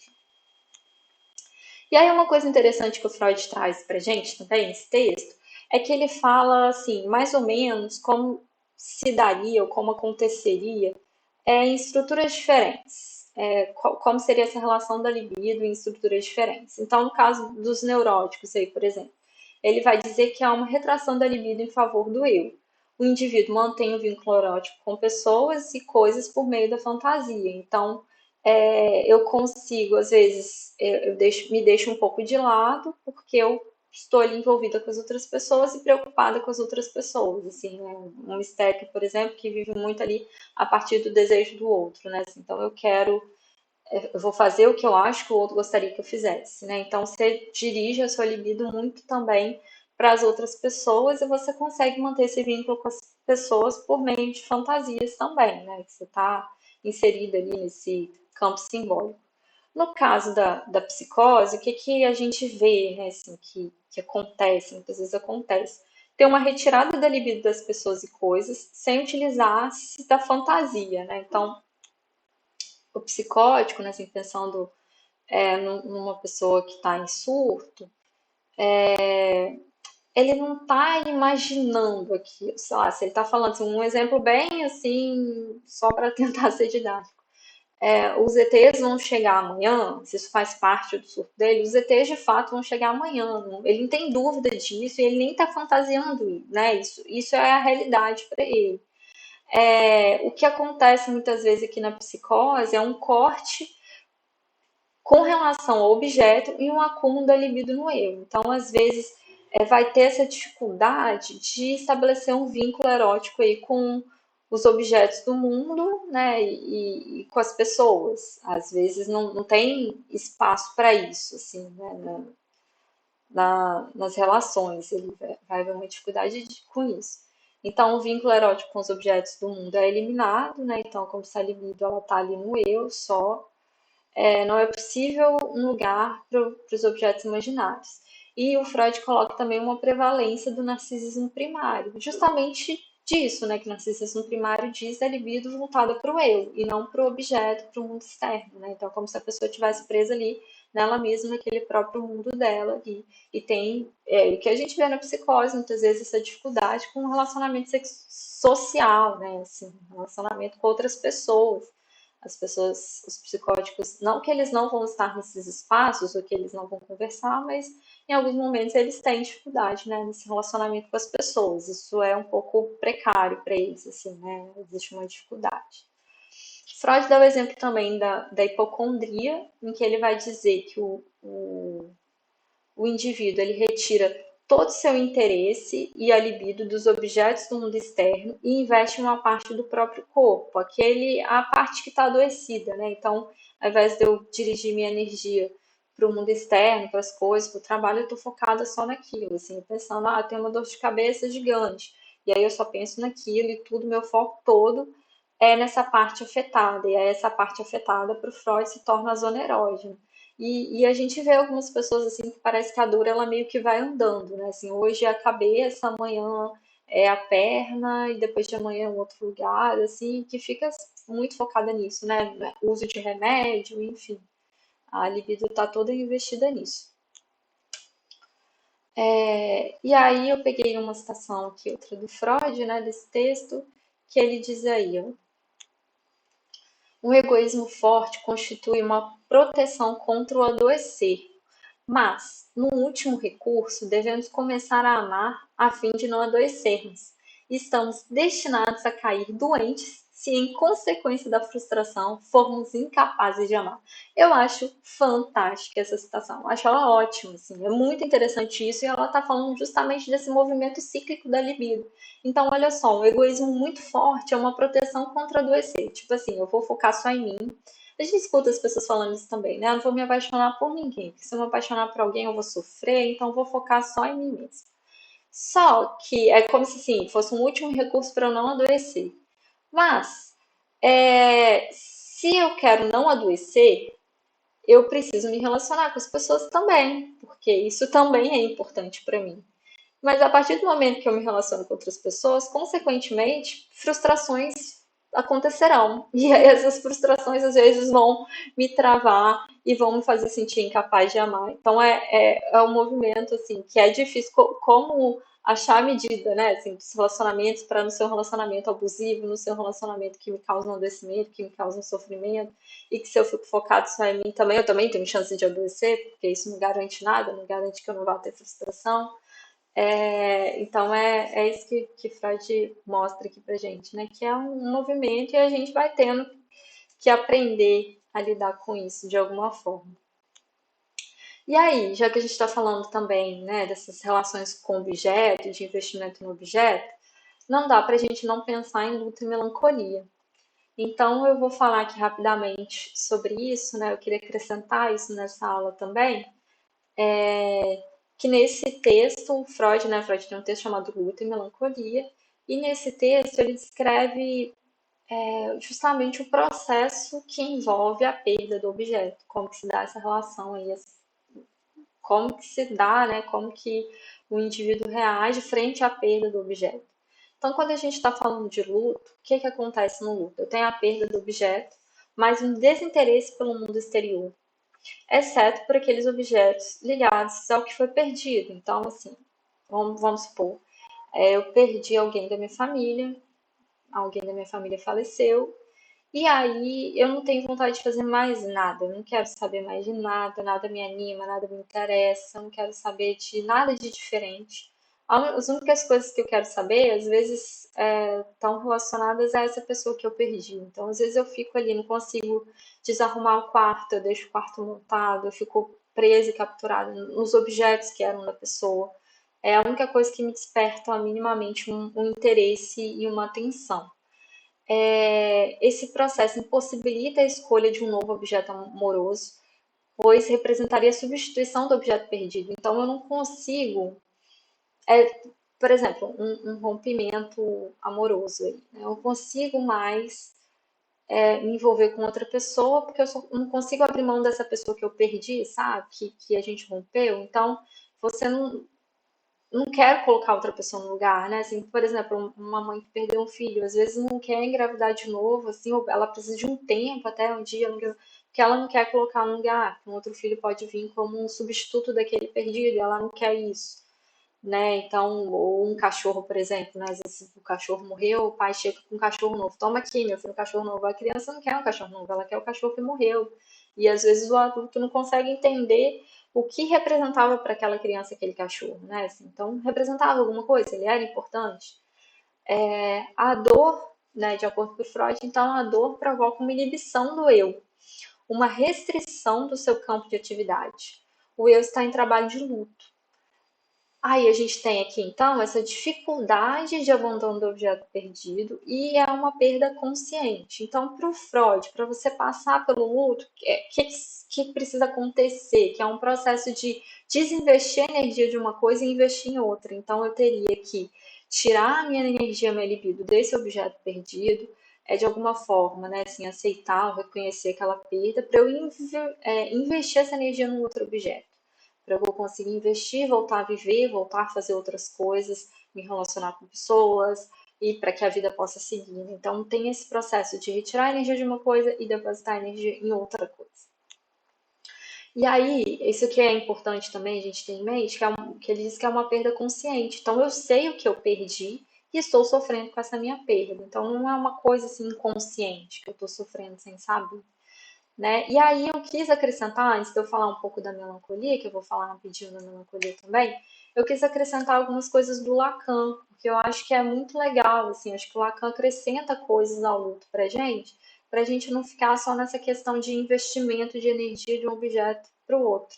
E aí uma coisa interessante que o Freud traz para gente também nesse texto é que ele fala assim, mais ou menos como se daria ou como aconteceria em estruturas diferentes. Como seria essa relação da libido em estruturas diferentes. Então, no caso dos neuróticos aí, por exemplo, ele vai dizer que há uma retração da libido em favor do eu. O indivíduo mantém o vínculo erótico com pessoas e coisas por meio da fantasia. Então, eu consigo, às vezes, me deixo um pouco de lado, porque eu estou ali envolvida com as outras pessoas e preocupada com as outras pessoas. Assim, né? Um estéril, por exemplo, que vive muito ali a partir do desejo do outro, né? Assim, então, eu vou fazer o que eu acho que o outro gostaria que eu fizesse, né? Então, você dirige a sua libido muito também para as outras pessoas e você consegue manter esse vínculo com as pessoas por meio de fantasias também, né? Que você está inserida ali nesse campo simbólico. No caso da psicose, o que a gente vê, né, assim, que acontece, muitas vezes acontece? Tem uma retirada da libido das pessoas e coisas sem utilizar-se da fantasia, né? Então, o psicótico, nessa pensando numa pessoa que está em surto, ele não está imaginando aqui, sei lá, se ele está falando assim, um exemplo bem assim, só para tentar ser didático. Os ETs vão chegar amanhã, se isso faz parte do surto dele, os ETs de fato vão chegar amanhã. Ele não tem dúvida disso e ele nem está fantasiando, né? Isso é a realidade para ele. O que acontece muitas vezes aqui na psicose é um corte com relação ao objeto e um acúmulo da libido no eu. Então, às vezes, vai ter essa dificuldade de estabelecer um vínculo erótico aí com os objetos do mundo, né, e com as pessoas. Às vezes não tem espaço para isso, assim, né, nas relações, ele vai haver uma dificuldade com isso. Então, o vínculo erótico com os objetos do mundo é eliminado, né? Então, como se a libido ela tá ali no eu só, não é possível um lugar para os objetos imaginários. E o Freud coloca também uma prevalência do narcisismo primário, justamente disso, né, que o narcisismo primário diz a libido voltada para o eu e não para o objeto, para o mundo externo, né? Então, como se a pessoa estivesse presa ali nela mesma, naquele próprio mundo dela ali. E tem o que a gente vê na psicose, muitas vezes, essa dificuldade com o relacionamento social, né? Assim, relacionamento com outras pessoas. As pessoas, os psicóticos, não que eles não vão estar nesses espaços ou que eles não vão conversar, mas em alguns momentos eles têm dificuldade, né, nesse relacionamento com as pessoas. Isso é um pouco precário para eles, assim, né? Existe uma dificuldade. Freud dá o exemplo também da hipocondria, em que ele vai dizer que o indivíduo ele retira todo o seu interesse e a libido dos objetos do mundo externo e investe em uma parte do próprio corpo, a parte que está adoecida, né? Então, ao invés de eu dirigir minha energia para o mundo externo, para as coisas, para o trabalho, eu estou focada só naquilo, assim, pensando, eu tenho uma dor de cabeça gigante, e aí eu só penso naquilo e tudo, meu foco todo é nessa parte afetada, e aí essa parte afetada para o Freud se torna a zona erógena. E a gente vê algumas pessoas assim que parece que a dor ela meio que vai andando, né? Assim, hoje é a cabeça, amanhã é a perna e depois de amanhã é um outro lugar, assim, que fica muito focada nisso, né? Uso de remédio, enfim. A libido está toda investida nisso. E aí eu peguei uma citação aqui, outra do Freud, né, desse texto, que ele diz aí, ó, um egoísmo forte constitui uma proteção contra o adoecer, mas, no último recurso, devemos começar a amar a fim de não adoecermos. Estamos destinados a cair doentes se, em consequência da frustração, formos incapazes de amar. Eu acho fantástica essa citação. Eu acho ela ótima, assim. É muito interessante isso e ela está falando justamente desse movimento cíclico da libido. Então, olha só, um egoísmo muito forte é uma proteção contra adoecer. Tipo assim, eu vou focar só em mim, a gente escuta as pessoas falando isso também, né? Eu não vou me apaixonar por ninguém, porque se eu me apaixonar por alguém eu vou sofrer, então eu vou focar só em mim mesmo. Só que é como se assim, fosse um último recurso para eu não adoecer. Mas, se eu quero não adoecer, eu preciso me relacionar com as pessoas também, porque isso também é importante para mim. Mas a partir do momento que eu me relaciono com outras pessoas, consequentemente, frustrações acontecerão. E aí essas frustrações às vezes vão me travar e vão me fazer sentir incapaz de amar. Então é um movimento assim que é difícil como achar a medida, né? Assim, dos relacionamentos para no seu relacionamento abusivo, no seu relacionamento que me causa um adoecimento, que me causa um sofrimento, e que se eu fico focado só em mim também, eu também tenho chance de adoecer, porque isso não garante nada, não garante que eu não vá ter frustração. Então é isso que Freud mostra aqui pra gente, né? Que é um movimento e a gente vai tendo que aprender a lidar com isso de alguma forma. E aí, já que a gente está falando também, né, dessas relações com o objeto, de investimento no objeto, não dá para a gente não pensar em luto e melancolia. Então, eu vou falar aqui rapidamente sobre isso, né? Eu queria acrescentar isso nessa aula também, que nesse texto, Freud, né, Freud tem um texto chamado Luto e Melancolia, e nesse texto ele descreve justamente o processo que envolve a perda do objeto, como que se dá essa relação aí, como que se dá, né, como que o indivíduo reage frente à perda do objeto. Então, quando a gente está falando de luto, o que acontece no luto? Eu tenho a perda do objeto, mas um desinteresse pelo mundo exterior, exceto por aqueles objetos ligados ao que foi perdido. Então, assim, vamos supor, eu perdi alguém da minha família faleceu, e aí eu não tenho vontade de fazer mais nada, eu não quero saber mais de nada, nada me anima, nada me interessa, eu não quero saber de nada de diferente. As únicas coisas que eu quero saber, às vezes, estão relacionadas a essa pessoa que eu perdi. Então, às vezes eu fico ali, não consigo desarrumar o quarto, eu deixo o quarto montado, eu fico presa e capturada nos objetos que eram da pessoa. É a única coisa que me desperta minimamente um interesse e uma atenção. Esse processo impossibilita a escolha de um novo objeto amoroso, pois representaria a substituição do objeto perdido. Então, eu não consigo, por exemplo, um rompimento amoroso. Aí, né? Eu não consigo mais me envolver com outra pessoa, porque eu não consigo abrir mão dessa pessoa que eu perdi, sabe? Que a gente rompeu. Então, você não quer colocar outra pessoa no lugar, né? Assim, por exemplo, uma mãe que perdeu um filho, às vezes não quer engravidar de novo, assim, ou ela precisa de um tempo até um dia, porque ela não quer colocar no lugar. Um outro filho pode vir como um substituto daquele perdido, e ela não quer isso, né? Então, ou um cachorro, por exemplo, né? Às vezes o cachorro morreu, o pai chega com um cachorro novo, toma aqui, meu filho, um cachorro novo. A criança não quer um cachorro novo, ela quer o cachorro que morreu. E às vezes o adulto não consegue entender o que representava para aquela criança aquele cachorro, né? Assim, então, representava alguma coisa, ele era importante. A dor, né, de acordo com Freud, então a dor provoca uma inibição do eu, uma restrição do seu campo de atividade. O eu está em trabalho de luto. Aí a gente tem aqui então essa dificuldade de abandono do objeto perdido e é uma perda consciente. Então, para o Freud, para você passar pelo luto, que precisa acontecer? Que é um processo de desinvestir a energia de uma coisa e investir em outra. Então, eu teria que tirar a minha energia, minha libido desse objeto perdido, de alguma forma, né, assim, aceitar ou reconhecer aquela perda, para eu investir essa energia num outro objeto para eu conseguir investir, voltar a viver, voltar a fazer outras coisas, me relacionar com pessoas e para que a vida possa seguir. Então tem esse processo de retirar a energia de uma coisa e depositar a energia em outra coisa. E aí, isso que é importante também a gente ter em mente, que ele diz que é uma perda consciente. Então eu sei o que eu perdi e estou sofrendo com essa minha perda. Então não é uma coisa assim inconsciente que eu estou sofrendo sem saber. Né? E aí eu quis acrescentar, antes de eu falar um pouco da melancolia, que eu vou falar rapidinho da melancolia também, eu quis acrescentar algumas coisas do Lacan, porque eu acho que é muito legal, assim, acho que o Lacan acrescenta coisas ao luto pra gente não ficar só nessa questão de investimento de energia de um objeto para o outro.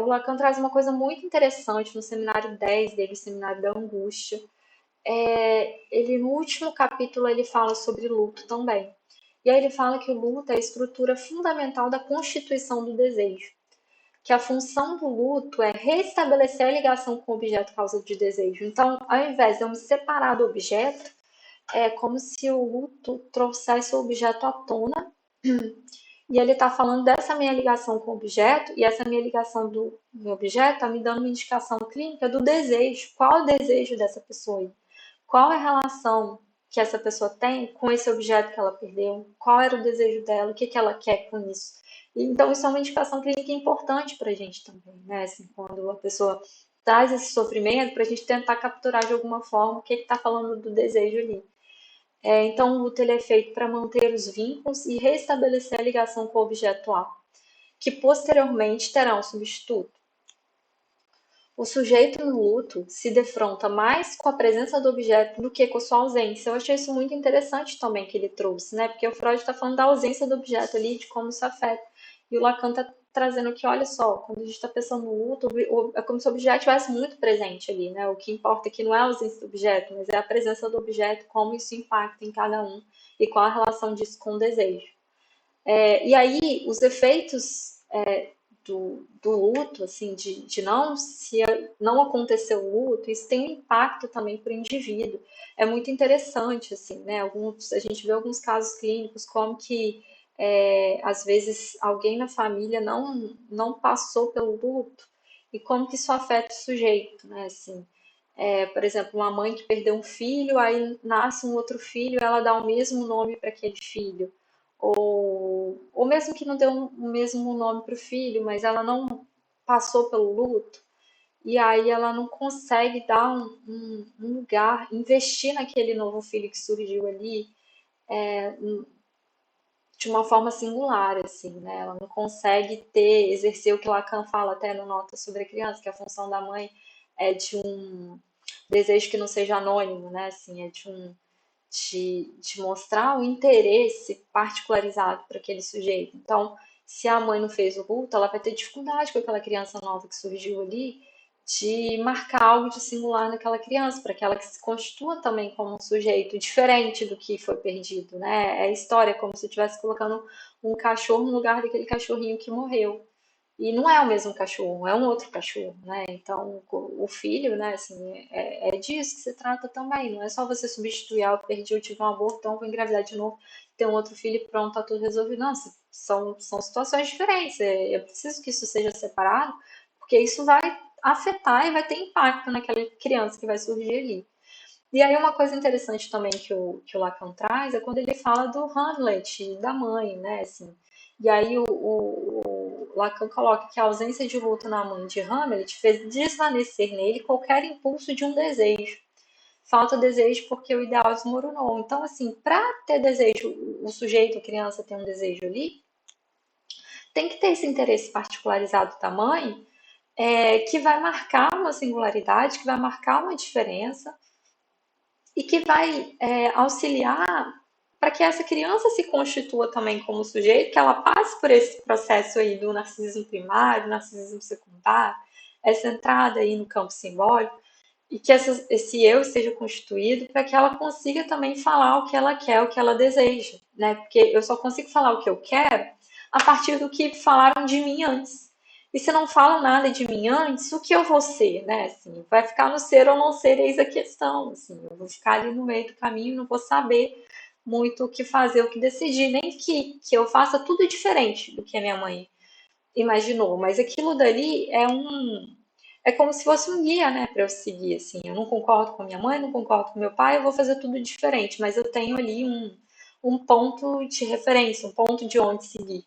O Lacan traz uma coisa muito interessante no seminário 10 dele, o seminário da angústia. Ele no último capítulo ele fala sobre luto também. E aí ele fala que o luto é a estrutura fundamental da constituição do desejo, que a função do luto é restabelecer a ligação com o objeto causa de desejo. Então, ao invés de eu me separar do objeto, é como se o luto trouxesse o objeto à tona. E ele está falando dessa minha ligação com o objeto, e essa minha ligação do objeto está me dando uma indicação clínica do desejo. Qual é o desejo dessa pessoa aí? Qual é a relação que essa pessoa tem com esse objeto que ela perdeu? Qual era o desejo dela? O que ela quer com isso? Então, isso é uma indicação clínica importante para a gente também, né? Assim, quando a pessoa traz esse sofrimento, para a gente tentar capturar de alguma forma o que está falando do desejo ali. Então, o luto ele é feito para manter os vínculos e restabelecer a ligação com o objeto atual, que posteriormente terá um substituto. O sujeito no luto se defronta mais com a presença do objeto do que com a sua ausência. Eu achei isso muito interessante também que ele trouxe, né? Porque o Freud está falando da ausência do objeto ali, de como isso afeta. E o Lacan está trazendo que, olha só, quando a gente está pensando no luto, é como se o objeto estivesse muito presente ali, né? O que importa aqui não é a ausência do objeto, mas é a presença do objeto, como isso impacta em cada um e qual a relação disso com o desejo. E aí, os efeitos do luto, assim, de não se não acontecer o luto, isso tem um impacto também para o indivíduo. É muito interessante, assim, né? A gente vê alguns casos clínicos como que às vezes alguém na família não passou pelo luto e como que isso afeta o sujeito, né? Assim, por exemplo, uma mãe que perdeu um filho, aí nasce um outro filho, ela dá o mesmo nome para aquele filho ou mesmo que não deu o mesmo nome para o filho, mas ela não passou pelo luto, e aí ela não consegue dar um lugar, investir naquele novo filho que surgiu ali de uma forma singular, assim, né? Ela não consegue exercer o que Lacan fala até no Nota sobre a Criança, que a função da mãe é de um desejo que não seja anônimo, né? Assim, é de mostrar um interesse particularizado para aquele sujeito. Então, se a mãe não fez o luto, ela vai ter dificuldade com aquela criança nova que surgiu ali de marcar algo de singular naquela criança, para que ela se constitua também como um sujeito diferente do que foi perdido, né? É a história como se estivesse colocando um cachorro no lugar daquele cachorrinho que morreu. E não é o mesmo cachorro, é um outro cachorro, né? Então, o filho, né, assim, é disso que se trata também. Não é só você substituir, eu perdi, eu tive um aborto, então vou engravidar de novo, ter um outro filho e pronto, tá tudo resolvido. Não, são situações diferentes. É preciso que isso seja separado, porque isso vai afetar e vai ter impacto naquela criança que vai surgir ali. E aí uma coisa interessante também que o Lacan traz é quando ele fala do Hamlet e da mãe, né, assim. E aí o Lacan coloca que a ausência de luto na mãe de Hamlet fez desvanecer nele qualquer impulso de um desejo. Falta desejo porque o ideal desmoronou. Então, assim, para ter desejo, o sujeito, a criança tem um desejo ali, tem que ter esse interesse particularizado da mãe, que vai marcar uma singularidade, que vai marcar uma diferença, e que vai auxiliar para que essa criança se constitua também como sujeito, que ela passe por esse processo aí do narcisismo primário, narcisismo secundário, essa entrada aí no campo simbólico e que esse eu esteja constituído para que ela consiga também falar o que ela quer, o que ela deseja, né? Porque eu só consigo falar o que eu quero a partir do que falaram de mim antes. E se não falam nada de mim antes, o que eu vou ser, né? Assim, vai ficar no ser ou não ser, eis a questão. Assim, eu vou ficar ali no meio do caminho, não vou saber muito o que fazer, o que decidir, nem que eu faça tudo diferente do que a minha mãe imaginou, mas aquilo dali é como se fosse um guia, né, para eu seguir, assim. Eu não concordo com minha mãe, não concordo com meu pai, eu vou fazer tudo diferente, mas eu tenho ali um ponto de referência, um ponto de onde seguir.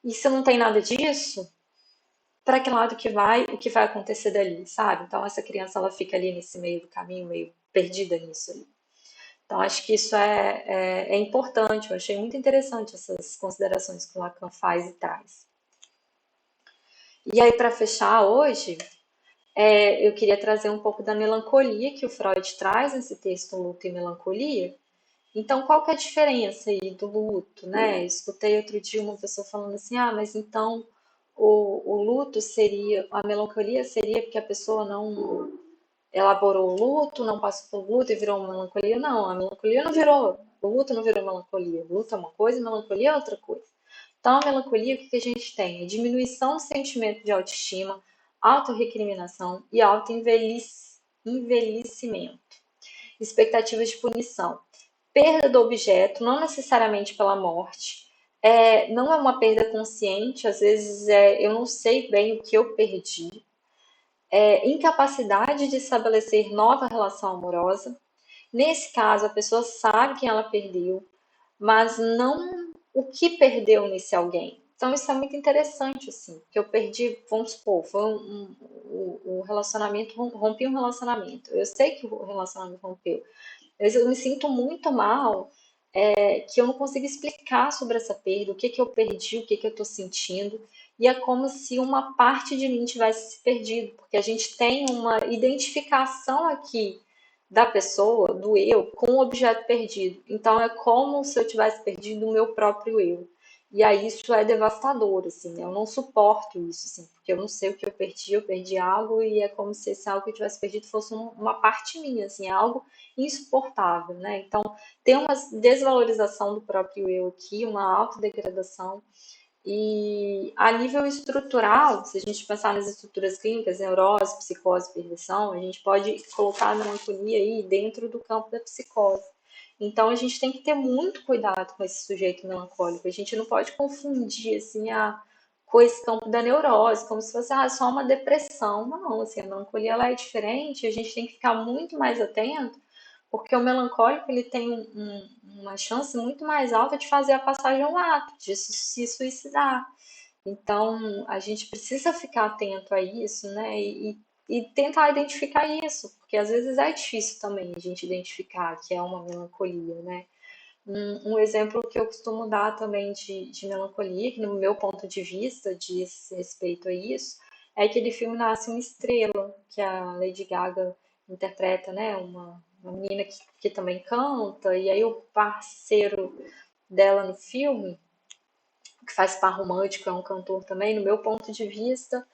E se não tem nada disso, para que lado que vai, o que vai acontecer dali, sabe? Então essa criança ela fica ali nesse meio do caminho, meio perdida nisso ali. Então acho que isso é importante, eu achei muito interessante essas considerações que o Lacan faz e traz. E aí, para fechar hoje, eu queria trazer um pouco da melancolia que o Freud traz nesse texto Luto e Melancolia. Então, qual que é a diferença aí do luto, né? Escutei outro dia uma pessoa falando assim, mas então o luto seria, a melancolia seria porque a pessoa não elaborou o luto, não passou pelo luto e virou uma melancolia. Não, a melancolia não virou, o luto não virou melancolia. O luto é uma coisa, a melancolia é outra coisa. Então, a melancolia, o que a gente tem? É diminuição do sentimento de autoestima, autorrecriminação e auto-envelhecimento. Expectativas de punição. Perda do objeto, não necessariamente pela morte. Não é uma perda consciente, às vezes eu não sei bem o que eu perdi. Incapacidade de estabelecer nova relação amorosa. Nesse caso, a pessoa sabe quem ela perdeu, mas não o que perdeu nesse alguém. Então isso é muito interessante, assim, porque eu perdi, vamos supor, foi o relacionamento, rompi um relacionamento. Eu sei que o relacionamento rompeu, mas eu me sinto muito mal, que eu não consigo explicar sobre essa perda, o que que eu perdi, o que que eu estou sentindo, e é como se uma parte de mim tivesse se perdido, porque a gente tem uma identificação aqui da pessoa, do eu, com o objeto perdido. Então é como se eu tivesse perdido o meu próprio eu. E aí isso é devastador, assim, eu não suporto isso, assim, porque eu não sei o que eu perdi algo e é como se esse algo que eu tivesse perdido fosse uma parte minha, assim, é algo insuportável, né? Então tem uma desvalorização do próprio eu aqui, uma autodegradação e a nível estrutural, se a gente pensar nas estruturas clínicas, neurose, psicose, perversão, a gente pode colocar a melancolia aí dentro do campo da psicose. Então a gente tem que ter muito cuidado com esse sujeito melancólico. A gente não pode confundir assim com esse campo da neurose, como se fosse só uma depressão. Não, assim, a melancolia ela é diferente, a gente tem que ficar muito mais atento porque o melancólico ele tem uma chance muito mais alta de fazer a passagem ao ato, de se suicidar. Então, a gente precisa ficar atento a isso, né? E tentar identificar isso, porque às vezes é difícil também a gente identificar que é uma melancolia, né? Um exemplo que eu costumo dar também de melancolia, que no meu ponto de vista diz respeito a isso, é aquele filme Nasce uma Estrela, que a Lady Gaga interpreta, né? Uma menina que também canta, e aí o parceiro dela no filme, que faz par romântico, é um cantor também, no meu ponto de vista,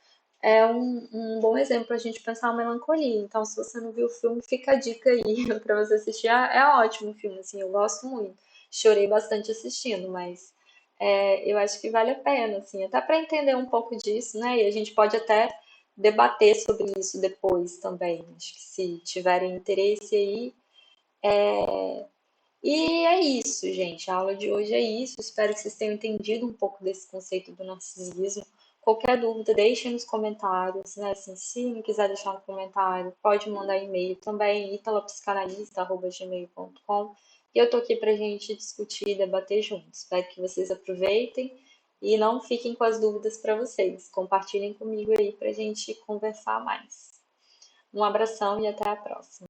é um bom exemplo para a gente pensar a melancolia. Então, se você não viu o filme, fica a dica aí para você assistir. É ótimo o filme, assim, eu gosto muito. Chorei bastante assistindo, mas eu acho que vale a pena, assim, até para entender um pouco disso, né? E a gente pode até debater sobre isso depois também. Acho que se tiverem interesse aí. E é isso, gente. A aula de hoje é isso. Espero que vocês tenham entendido um pouco desse conceito do narcisismo. Qualquer dúvida, deixem nos comentários, né? Assim, se não quiser deixar no comentário, pode mandar e-mail também, italapsicanalista.gmail.com. E eu tô aqui pra gente discutir e debater juntos. Espero que vocês aproveitem e não fiquem com as dúvidas para vocês. Compartilhem comigo aí pra gente conversar mais. Um abração e até a próxima.